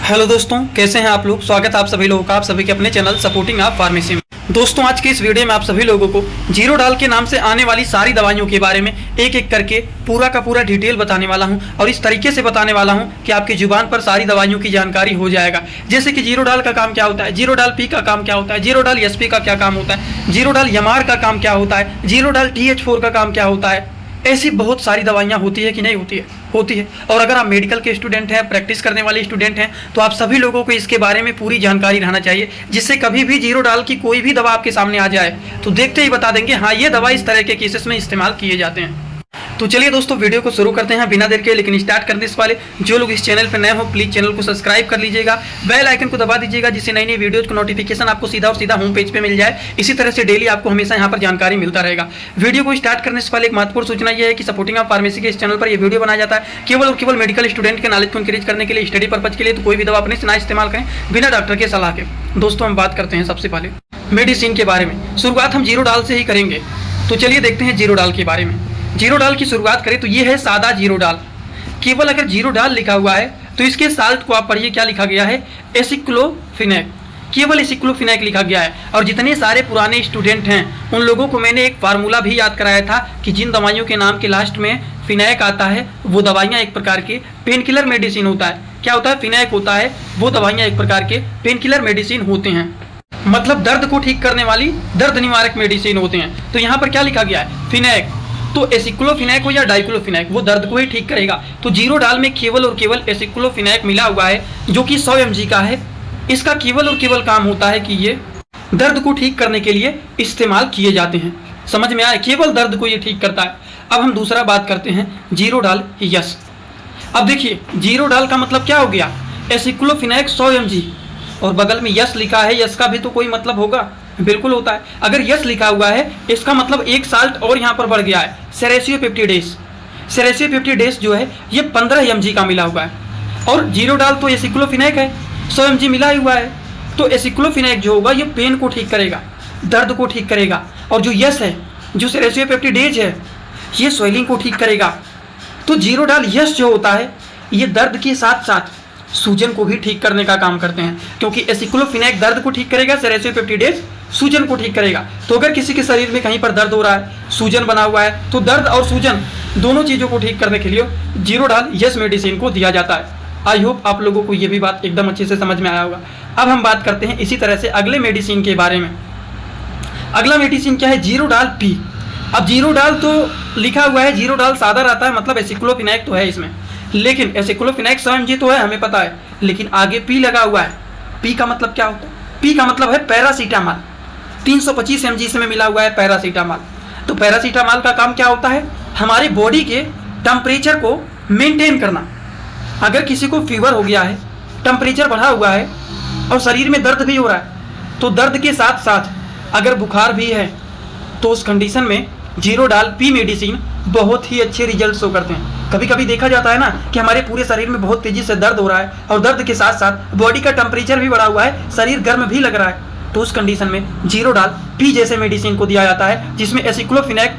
Hello दोस्तों, कैसे हैं आप लोग। स्वागत है आप सभी लोगों का, आप सभी के अपने चैनल सपोर्टिंग आप फार्मेसी में। दोस्तों, आज के इस वीडियो में आप सभी लोगों को जीरोडाल के नाम से आने वाली सारी दवाइयों के बारे में एक एक करके पूरा का पूरा डिटेल बताने वाला हूं और इस तरीके से बताने वाला हूं कि आपकी जुबान पर सारी दवाइयों की जानकारी हो जाएगा। जैसे कि जीरोडाल का काम क्या होता है, जीरोडाल पी का काम क्या होता है, जीरोडाल एसपी का क्या काम होता है, जीरोडाल एमआर का काम क्या होता है, जीरोडाल TH4 का काम क्या होता है। ऐसी बहुत सारी दवाइयाँ होती है कि नहीं होती है, होती है। और अगर आप मेडिकल के स्टूडेंट हैं, प्रैक्टिस करने वाले स्टूडेंट हैं, तो आप सभी लोगों को इसके बारे में पूरी जानकारी रहना चाहिए, जिससे कभी भी जीरोडाल की कोई भी दवा आपके सामने आ जाए तो देखते ही बता देंगे हाँ ये दवा इस तरह के केसेस में इस्तेमाल किए जाते हैं। तो चलिए दोस्तों, वीडियो को शुरू करते हैं बिना देर के। लेकिन स्टार्ट करने से पहले जो लोग इस चैनल पर नए हो प्लीज चैनल को सब्सक्राइब कर लीजिएगा, बेल आइकन को दबा दीजिएगा, जिससे नई नई वीडियोज का नोटिफिकेशन आपको सीधा और सीधा होम पेज पे मिल जाए। इसी तरह से डेली आपको हमेशा यहाँ पर जानकारी मिलता रहेगा। वीडियो को स्टार्ट करने से पहले एक महत्वपूर्ण सूचना यह है कि सपोर्टिंग ऑफ फार्मेसी के इस चैनल पर यह वीडियो बनाया जाता है केवल और केवल मेडिकल स्टूडेंट के नॉलेज को इंक्रीज करने के लिए, स्टडी पर्पज के लिए। तो कोई भी दवा अपने से ना इस्तेमाल करें बिना डॉक्टर के सलाह के। दोस्तों, हम बात करते हैं सबसे पहले मेडिसिन के बारे में। शुरुआत हम जीरोडाल से ही करेंगे, तो चलिए देखते हैं जीरोडाल के बारे में। जीरोडाल की शुरुआत करें तो ये है सादा जीरोडाल। केवल अगर जीरोडाल लिखा हुआ है तो इसके साल्ट को आप पढ़िए, क्या लिखा गया है, एसिक्लोफिनेक। केवल एसिक्लोफिनेक लिखा गया है। और जितने सारे पुराने स्टूडेंट हैं उन लोगों को मैंने एक फार्मूला भी याद कराया था कि जिन दवाइयों के नाम के लास्ट में फिनैक आता है वो दवाइयाँ एक प्रकार के पेन किलर मेडिसिन होता है। क्या होता है, फिनैक होता है, वो दवाइयाँ एक प्रकार के पेन किलर मेडिसिन होते हैं, मतलब दर्द को ठीक करने वाली दर्द निवारक मेडिसिन होते हैं। तो यहाँ पर क्या लिखा गया है, फिनैक। तो एसिक्लोफिनेक हो या डाइक्लोफिनेक, वो दर्द को ही ठीक करेगा। तो जीरोडाल में केवल और केवल एसिक्लोफिनेक मिला हुआ है, जो कि 100 mg का है। इसका केवल और केवल काम होता है कि ये दर्द को ठीक करने के लिए इस्तेमाल किए जाते हैं। समझ में आए, केवल दर्द को ये ठीक करता है। अब हम दूसरा बात करते हैं जीरोडाल यस। अब देखिए, जीरोडाल का मतलब क्या हो गया, एसिक्लोफिनेक 100 mg और बगल में यस लिखा है। यस का भी तो कोई मतलब होगा, बिल्कुल होता है। अगर यस लिखा हुआ है इसका मतलब एक साल्ट और यहाँ पर बढ़ गया है, सेरेसियोपेप्टिडेस। सेरेसियोपेप्टिडेस जो है ये 15 mg का मिला हुआ है। और जीरोडाल तो एसिक्लोफिनेक है, 100 mg मिला हुआ है। तो एसिक्लोफिनेक जो होगा ये पेन को ठीक करेगा, दर्द को ठीक करेगा। और जो यस है, जो सेरेसियोपेप्टिडेज है, ये स्वेलिंग को ठीक करेगा। तो जीरोडाल यस जो होता है ये दर्द के साथ साथ सूजन को भी ठीक करने का काम करते हैं, क्योंकि एसिक्लोफिनेक दर्द को ठीक करेगा, सेरेसियोपेप्टिडेज सूजन को ठीक करेगा। तो अगर किसी के शरीर में कहीं पर दर्द हो रहा है, सूजन बना हुआ है, तो दर्द और सूजन दोनों चीज़ों को ठीक करने के लिए जीरोडाल यस मेडिसिन को दिया जाता है। आई होप आप लोगों को ये भी बात एकदम अच्छे से समझ में आया होगा। अब हम बात करते हैं इसी तरह से अगले मेडिसिन के बारे में। अगला मेडिसिन क्या है, जीरोडाल पी। अब जीरोडाल तो लिखा हुआ है, जीरोडाल सादा रहता है, मतलब एसिक्लोफिनेक तो है इसमें, लेकिन एसिक्लोफिनेक 100 mg तो है, हमें पता है, लेकिन आगे पी लगा हुआ है। पी का मतलब क्या होता है, पी का मतलब है पैरासीटामॉल। 325 mg इसमें मिला हुआ है पैरासीटामॉल। तो पैरासीटामॉल का काम क्या होता है, हमारे बॉडी के टेम्परेचर को मेंटेन करना। अगर किसी को फीवर हो गया है, टेम्परेचर बढ़ा हुआ है और शरीर में दर्द भी हो रहा है, तो दर्द के साथ साथ अगर बुखार भी है, तो उस कंडीशन में जीरोडाल पी मेडिसिन बहुत ही अच्छे रिजल्ट शो करते हैं। कभी कभी देखा जाता है ना कि हमारे पूरे शरीर में बहुत तेजी से दर्द हो रहा है और दर्द के साथ साथ बॉडी का टेम्परेचर भी बढ़ा हुआ है, शरीर गर्म भी लग रहा है, तो उस कंडीशन में जीरोडाल पी जैसे मेडिसिन को दिया जाता है, जिसमें एसिक्लोफिनेक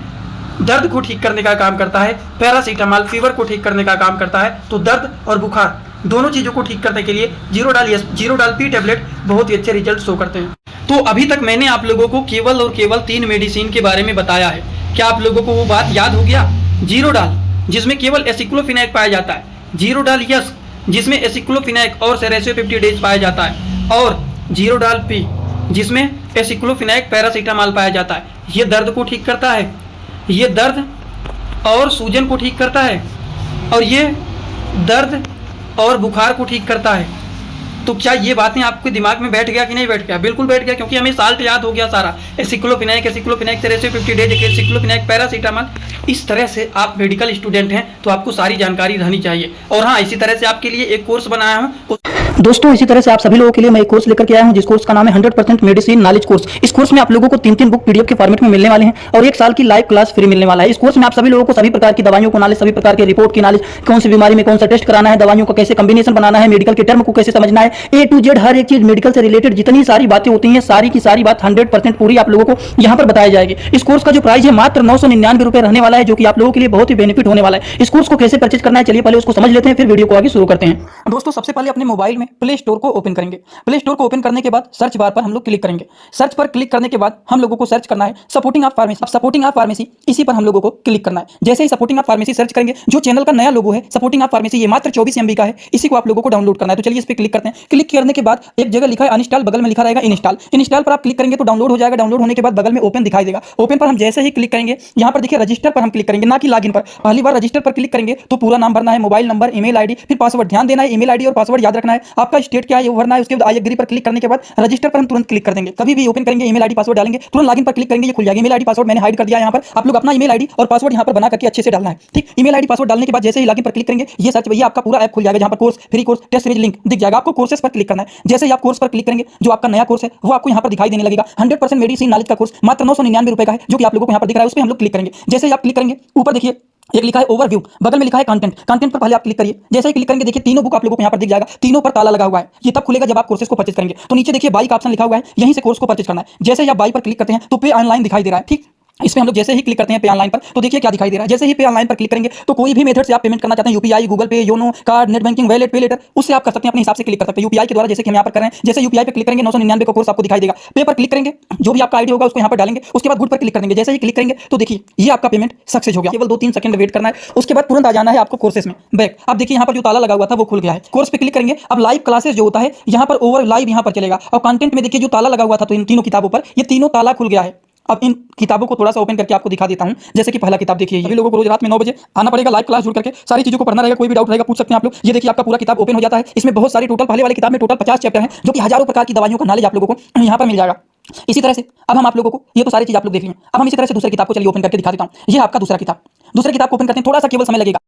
दर्द को ठीक करने का काम करता है, पैरासीटामॉल फीवर को ठीक करने का काम करता है। तो दर्द और बुखार दोनों चीज़ों को ठीक करने के लिए जीरोडाल पी टैबलेट बहुत ही अच्छे रिजल्ट शो करते हैं। तो अभी तक मैंने आप लोगों को केवल और केवल 3 मेडिसिन के बारे में बताया है। क्या आप लोगों को वो बात याद हो गया, जीरोडाल जिसमें केवल एसिक्लोफिनेक पाया जाता है, जीरोडाल यस जिसमें एसिक्लोफिनेक और सेरेसियोपेप्टिडेज पाया जाता है, और जीरोडाल पी जिसमें एसिक्लोफिनेक पैरासीटामॉल पाया जाता है। ये दर्द को ठीक करता है, ये दर्द और सूजन को ठीक करता है, और ये दर्द और बुखार को ठीक करता है। तो क्या ये बातें आपके दिमाग में बैठ गया कि नहीं बैठ गया, बिल्कुल बैठ गया, क्योंकि हमें साल्ट याद हो गया सारा, एसिक्लोफिनेक सेरेसियोपेप्टिडेज पैरासीटामॉल। इस तरह से आप मेडिकल स्टूडेंट हैं तो आपको सारी जानकारी रहनी चाहिए। और हाँ, इसी तरह से आपके लिए एक कोर्स बनाया हूँ। दोस्तों, इसी तरह से आप सभी लोगों के लिए मैं एक कोर्स लेकर के आया हूं, जिस कोर्स का नाम है 100% मेडिसिन नॉलेज कोर्स। इस कोर्स में आप लोगों को 3-3 बुक PDF के फॉर्मेट में मिलने वाले हैं और 1 साल की लाइव क्लास फ्री मिलने वाला है। इस कोर्स में आप सभी लोगों को सभी प्रकार की दवाइयों को नॉलेज, सभी प्रकार के रिपोर्ट की नॉलेज, कौन सी बीमारी में कौन सा टेस्ट कराना है, दवाइयों का कैसे कॉम्बिनेशन बनाना है, मेडिकल के टर्म को कैसे समझना है, A to Z हर एक चीज मेडिकल से रिलेटेड जितनी सारी बातें होती हैं, सारी की सारी बात 100% पूरी आप लोगों को यहाँ पर बताया जाएगी। इस कोर्स का जो प्राइस है मात्र 999 रुपए रहने वाला है, जो कि आप लोगों के लिए बहुत ही बेनिफिट होने वाला है। इस कोर्स को कैसे परचेज करना है, चलिए पहले उसको समझ लेते हैं, फिर वीडियो को आगे शुरू करते हैं। दोस्तों, सबसे पहले अपने मोबाइल में में प्ले स्टोर को ओपन करेंगे। प्ले स्टोर को ओपन करने के बाद सर्च बार पर हम लोग क्लिक करेंगे। सर्च पर क्लिक करने के बाद हम लोगों को सर्च करना है सपोर्टिंग ऑफ फार्मेसी। अब सपोर्टिंग ऑफ फार्मेसी इसी पर हम लोगों को क्लिक करना है। जैसे ही सपोर्टिंग ऑफ फार्मेसी सर्च करेंगे, जो चैनल का नया लोगो है सपोर्टिंग ऑफ फार्मेसी, ये मात्र 24 MB का है, इसी को आप लोगों को डाउनलोड करना है। तो चलिए इस पर क्लिक करते हैं। क्लिक करने के बाद एक जगह लिखा है अनइंस्टॉल, बगल में लिखा रहेगा इंस्टॉल। इंस्टॉल पर आप क्लिक करेंगे तो डाउनलोड हो जाएगा। डाउनलोड होने के बाद बगल में ओपन दिखाई देगा। ओपन पर हम जैसे ही क्लिक करेंगे, यहाँ पर देखिए रजिस्टर पर हम क्लिक करेंगे, ना कि लॉगिन पर। पहली बार रजिस्टर पर क्लिक करेंगे तो पूरा नाम भरना है, मोबाइल नंबर, ईमेल आईडी, फिर पासवर्ड। ध्यान देना है ईमेल आईडी और पासवर्ड याद रखना है। आपका स्टेट क्या है वो भरना है। उसके बाद आई एग्री पर क्लिक करने के बाद रजिस्टर पर हम तुरंत क्लिक कर देंगे। कभी भी ओपन करेंगे ईमेल आईडी पासवर्ड डालेंगे, तुरंत लॉगिन पर क्लिक करेंगे, ये खुल जाएगा। ईमेल आईडी पासवर्ड मैंने हाइड कर दिया है। यहाँ पर आप लोग अपना ईमेल आईडी और पासवर्ड यहाँ पर बना करके अच्छे से डालना है, ठीक। ईमेल आईडी पासवर्ड डालने के बाद जैसे ही लॉगिन पर क्लिक करेंगे, ये सर्च भैया आपका पूरा ऐप खुल जाएगा, जहाँ पर course, free course, test series link दिख जाएगा। आपको कोर्सेस पर क्लिक करना है। जैसे ही आप कोर्स पर क्लिक करेंगे, जो आपका नया कोर्स है वो आपको यहाँ पर दिखाई देने लगेगा। 100% मेडिसिन नॉलेज का कोर्स मात्र 999 रुपए का है, जो कि आप लोगों को यहाँ पर दिख रहा है। उस पर हम लोग क्लिक करेंगे। जैसे ही आप क्लिक करेंगे, ऊपर देखिए एक लिखा है ओवरव्यू, बगल में लिखा है कंटेंट। कंटेंट पर पहले आप क्लिक करिए। जैसे ही क्लिक करेंगे देखिए तीनों बुक आप लोगों को यहाँ पर दिख जाएगा। तीनों पर ताला लगा हुआ है। ये तब खुलेगा जब आप कोर्सेज को परचेज करेंगे। तो नीचे देखिए बाई का ऑप्शन लिखा हुआ है, यहीं से कोर्स को परचेज करना है। जैसे ही आप बाई पर क्लिक करते हैं तो पे ऑनलाइन दिखाई दे रहा है, ठीक। इस पे हम लोग जैसे ही क्लिक करते हैं पे ऑनलाइन पर, तो देखिए क्या दिखाई दे रहा है। जैसे ही पे ऑनलाइन पर क्लिक करेंगे तो कोई भी मेथड से आप पेमेंट करना चाहते हैं, यूपीआई, गूगल पे, YONO, card, net banking, wallet, पे लेटर, उससे आप कर सकते हैं। अपने हिसाब से क्लिक कर सकते हैं यूपीआई के द्वारा, जैसे कि हम यहाँ पर कर रहे हैं। जैसे यूपीआई पे क्लिक करेंगे 999 का कोर्स आपको दिखाई देगा। पे पर क्लिक करेंगे, जो भी आपका आईडी होगा उसको यहाँ पर डालेंगे। उसके बाद गुड पर क्लिक करेंगे। जैसे ही क्लिक करेंगे तो देखिए ये आपका पेमेंट सक्सेस हो गया। केवल 2-3 सेकंड वेट करना है। उसके बाद तुरंत आ जाना है आपको कोर्सेस में बैक। अब देखिए यहाँ पर जो ताला लगा हुआ था वो खुल गया है। कोर्स पे क्लिक करेंगे। अब लाइव क्लासेस जो होता है यहाँ पर ओवर लाइव यहाँ पर चलेगा। और कंटेंट में देखिए जो ताला लगा हुआ था तो इन तीनों किताबों पर, ये तीनों ताला खुल गया है। अब इन किताबों को थोड़ा सा ओपन करके आपको दिखा देता हूं। जैसे कि पहला किताब देखिए, ये लोगों को रोज रात में 9 बजे आना पड़ेगा, लाइव क्लास जुड़ करके सारी चीजों को पढ़ना रहेगा। कोई भी डाउट रहेगा पूछ सकते हैं आप लोग। ये देखिए आपका पूरा किताब ओपन हो जाता है। इसमें बहुत सारी टोटल, पहले वाली किताब में टोटल 50 चैप्टर हैं, जो कि हजारों प्रकार की दवाइयों का नॉलेज आप लोगों को यहाँ पर मिल जाएगा। इसी तरह से अब हम आप लोगों को, ये तो सारी चीज आप लोग देख लिए। अब हम इसी तरह से दूसरी किताब को चलिए ओपन करके दिखा देता हूँ। ये आपका दूसरा किताब। दूसरी किताब को ओपन करते हैं, थोड़ा सा केवल समय लगेगा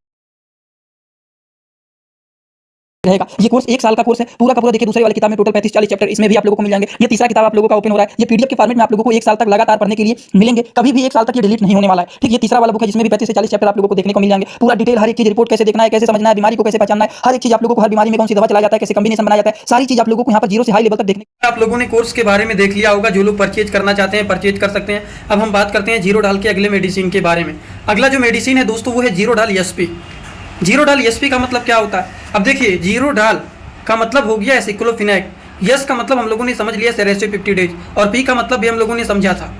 रहेगा। ये कोर्स 1 साल का कोर्स है पूरा का पूरा। देखिए दूसरे वाली किताब में टोटल 35-40 चैप्टर इसमें भी आप लोगों को मिल जाएंगे। ये तीसरा किताब आप लोगों का ओपन हो रहा है। ये पीडीएफ के फॉर्मेट में आप लोगों को 1 साल तक लगातार पढ़ने के लिए मिलेंगे। कभी भी 1 साल तक ये डिलीट नहीं होने वाला है, ठीक। ये तीसरा वाला बुक है जिसमें भी 35 से 40 चैप्टर आप लोगों को देखने को मिल जाएंगे। पूरा डिटेल, हर एक चीज, रिपोर्ट कैसे देखना है, कैसे समझना है, बीमारी को कैसे पहचानना है, हर एक चीज आप लोगों को, हर बीमारी में कौन सी दवा चलाया जाता है, कैसे कॉम्बिनेशन बनाया जाता है, सारी चीज आप लोगों को यहाँ पर 0 से हाई लेवल तक देखने। आप लोगों ने कोर्स के बारे में देख लिया होगा। जो लोग परचेज करना चाहते हैं परचेज कर सकते हैं। अब हम बात करते हैं जीरोडाल के अगले मेडिसिन के बारे में। अगला जो मेडिसिन है दोस्तों वो है जीरोडाल एसपी। जीरोडाल एसपी का मतलब क्या होता है? अब देखिए जीरोडाल का मतलब हो गया एसिक्लोफिनेक। यस का मतलब हम लोगों ने समझ लिया सेरेसियो 50 डेज, और पी का मतलब भी हम लोगों ने समझा था।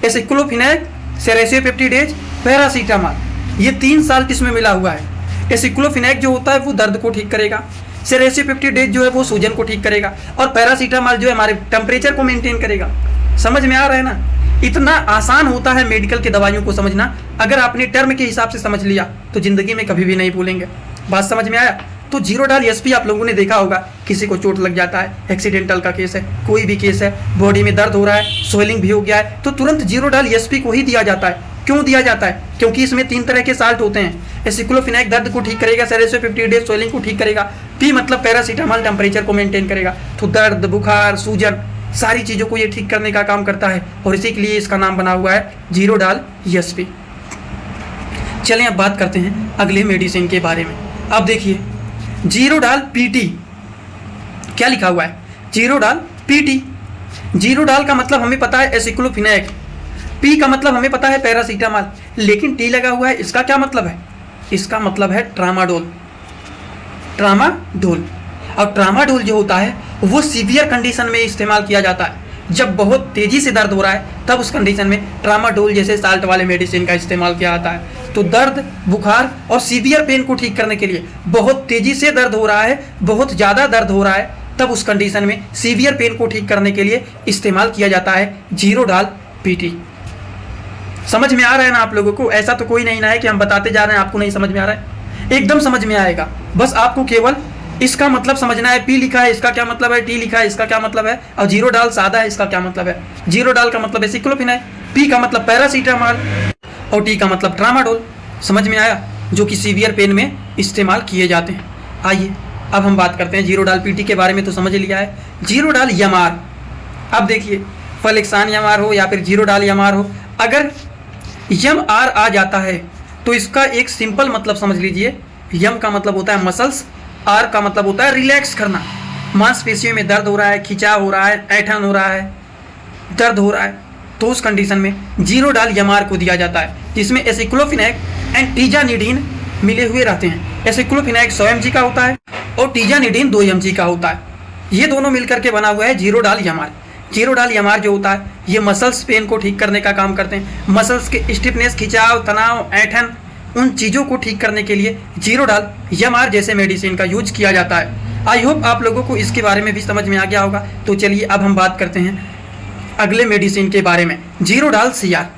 एसिक्लोफिनेक, सेरेसियो 50 डेज, पैरासीटामॉल, ये 3 साल इसमें मिला हुआ है। एसिक्लोफिनेक जो होता है वो दर्द को ठीक करेगा, सेरेसियो 50 डेज जो है वो सूजन को ठीक करेगा, और पैरासीटामॉल जो है हमारे टेम्परेचर को मेंटेन करेगा। समझ में आ रहा है ना? इतना आसान होता है मेडिकल की दवाइयों को समझना। अगर आपने टर्म के हिसाब से समझ लिया तो जिंदगी में कभी भी नहीं भूलेंगे। बात समझ में आया? तो जीरोडाल एसपी आप लोगों ने देखा होगा, किसी को चोट लग जाता है, एक्सीडेंटल का केस है, कोई भी केस है, बॉडी में दर्द हो रहा है, स्वेलिंग भी हो गया है, तो तुरंत जीरोडाल एसपी को ही दिया जाता है। क्यों दिया जाता है? क्योंकि इसमें 3 तरह के साल्ट होते हैं। एसिक्लोफिनेक दर्द को ठीक करेगा, सेरेसियो 50 डेज स्वेलिंग को ठीक करेगा, पी मतलब पैरासीटामॉल टेम्परेचर को मेंटेन करेगा। तो दर्द, बुखार, सूजन, सारी चीज़ों को ये ठीक करने का काम करता है, और इसी के लिए इसका नाम बना हुआ है जीरोडाल एसपी। चलें अब बात करते हैं अगले मेडिसिन के बारे में। अब देखिए जीरोडाल पीटी, क्या लिखा हुआ है? जीरोडाल पीटी। जीरोडाल का मतलब हमें पता है एसिक्लोफिनेक, पी का मतलब हमें पता है पैरासीटामॉल, लेकिन टी लगा हुआ है, इसका क्या मतलब है? इसका मतलब है ट्रामाडोल। ट्रामाडोल, और ट्रामाडोल जो होता है वो सीवियर कंडीशन में इस्तेमाल किया जाता है। जब बहुत तेजी से दर्द हो रहा है तब उस कंडीशन में ट्रामाडोल जैसे साल्ट वाले मेडिसिन का इस्तेमाल किया जाता है। तो दर्द, बुखार और सीवियर पेन को ठीक करने के लिए, बहुत तेजी से दर्द हो रहा है, बहुत ज़्यादा दर्द हो रहा है, तब उस कंडीशन में सीवियर पेन को ठीक करने के लिए इस्तेमाल किया जाता है जीरोडाल पीटी। समझ में आ रहा है ना आप लोगों को? ऐसा तो कोई नहीं ना है कि हम बताते जा रहे हैं आपको नहीं समझ में आ रहा है, एकदम समझ में आएगा। बस आपको केवल इसका मतलब समझना है। पी लिखा है इसका क्या मतलब है, टी लिखा है इसका क्या मतलब है, और जीरोडाल सादा है इसका क्या मतलब है। जीरोडाल का मतलब एसिक्लोफिनेक, पी का मतलब पैरासीटामॉल, और टी का मतलब ट्रामाडोल। समझ में आया? जो कि सीवियर पेन में इस्तेमाल किए जाते हैं। आइए अब हम बात करते हैं जीरोडाल पीटी के बारे में। तो समझ लिया है जीरोडाल यमार। अब देखिए फलेक्सान यमार हो या फिर जीरोडाल यमार हो, अगर यम आर आ जाता है तो इसका एक सिंपल मतलब समझ लीजिए। यम का मतलब होता है मसल्स, आर का मतलब होता है रिलैक्स करना। मांसपेशियों में दर्द हो रहा है, खिंचाव हो रहा है, ऐंठन हो रहा है, दर्द हो रहा है, तो उस कंडीशन में जीरोडाल यमार को दिया जाता है, जिसमें एसिक्लोफिनेक एंड टीजानिडीन मिले हुए रहते हैं। एसिक्लोफिनेक 100 mg का होता है और टीजानिडीन 2 mg का होता है। ये दोनों मिलकर के बना हुआ है जीरोडाल एमआर। जीरोडाल एमआर जो होता है ये मसल्स पेन को ठीक करने का काम करते हैं। मसल्स के स्टिफनेस, खिंचाव, तनाव, ऐंठन, उन चीज़ों को ठीक करने के लिए जीरोडाल एमआर जैसे मेडिसिन का यूज किया जाता है। आई होप आप लोगों को इसके बारे में भी समझ में आ गया होगा। तो चलिए अब हम बात करते हैं अगले मेडिसिन के बारे में, जीरोडाल सीआर।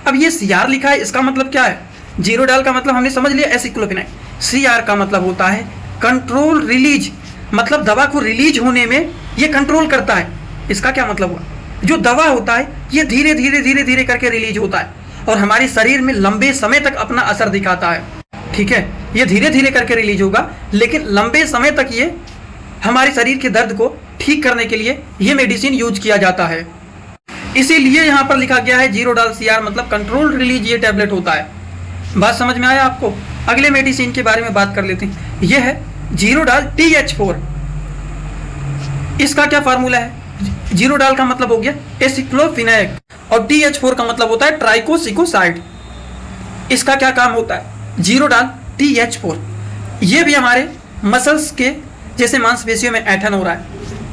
अब ये सीआर लिखा है, इसका मतलब क्या है? जीरोडाल का मतलब हमने समझ लिया एसिक्लोफेनाक। सीआर का मतलब होता है कंट्रोल रिलीज, मतलब दवा को रिलीज होने में ये कंट्रोल करता है। इसका क्या मतलब हुआ? जो दवा होता है ये धीरे धीरे धीरे धीरे करके रिलीज होता है और हमारे शरीर में लंबे समय तक अपना असर दिखाता है। ठीक है, ये धीरे धीरे करके रिलीज होगा लेकिन लंबे समय तक ये हमारे शरीर के दर्द को ठीक करने के लिए ये मेडिसिन यूज किया जाता है। इसीलिए यहाँ पर लिखा गया है जीरोडाल सीआर मतलब कंट्रोल रिलीज ये टैबलेट होता है। बात समझ में आया आपको? अगले मेडिसिन के बारे में बात कर लेते हैं। यह है जीरोडाल TH4। इसका क्या फार्मूला है? जीरोडाल का मतलब हो गया एसिक्लोफेनाक और TH4 का मतलब होता है ट्राइकोसिकोसाइड। इसका क्या काम होता है? जीरोडाल TH4 ये भी हमारे मसल्स के जैसे मांसपेशियों में ऐंठन हो रहा है,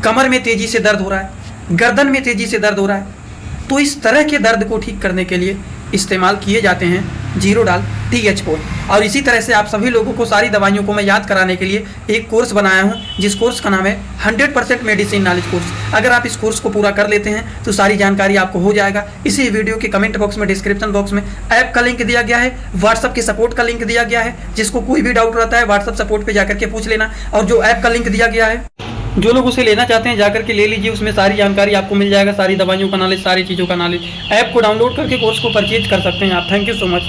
कमर में तेजी से दर्द हो रहा है, गर्दन में तेजी से दर्द हो रहा है, तो इस तरह के दर्द को ठीक करने के लिए इस्तेमाल किए जाते हैं जीरोडाल TH4। और इसी तरह से आप सभी लोगों को सारी दवाइयों को मैं याद कराने के लिए एक कोर्स बनाया हूं जिस कोर्स का नाम है 100% मेडिसिन नॉलेज कोर्स। अगर आप इस कोर्स को पूरा कर लेते हैं तो सारी जानकारी आपको हो जाएगा। इसी वीडियो के कमेंट बॉक्स में, डिस्क्रिप्शन बॉक्स में ऐप का लिंक दिया गया है, व्हाट्सअप के सपोर्ट का लिंक दिया गया है। जिसको कोई भी डाउट रहता है व्हाट्सअप सपोर्ट पर जाकर के पूछ लेना। और जो ऐप का लिंक दिया गया है जो लोग उसे लेना चाहते हैं जाकर के ले लीजिए, उसमें सारी जानकारी आपको मिल जाएगा, सारी दवाइयों का नॉलेज, सारी चीज़ों का नॉलेज। ऐप को डाउनलोड करके कोर्स को परचेज कर सकते हैं आप। Thank you so much.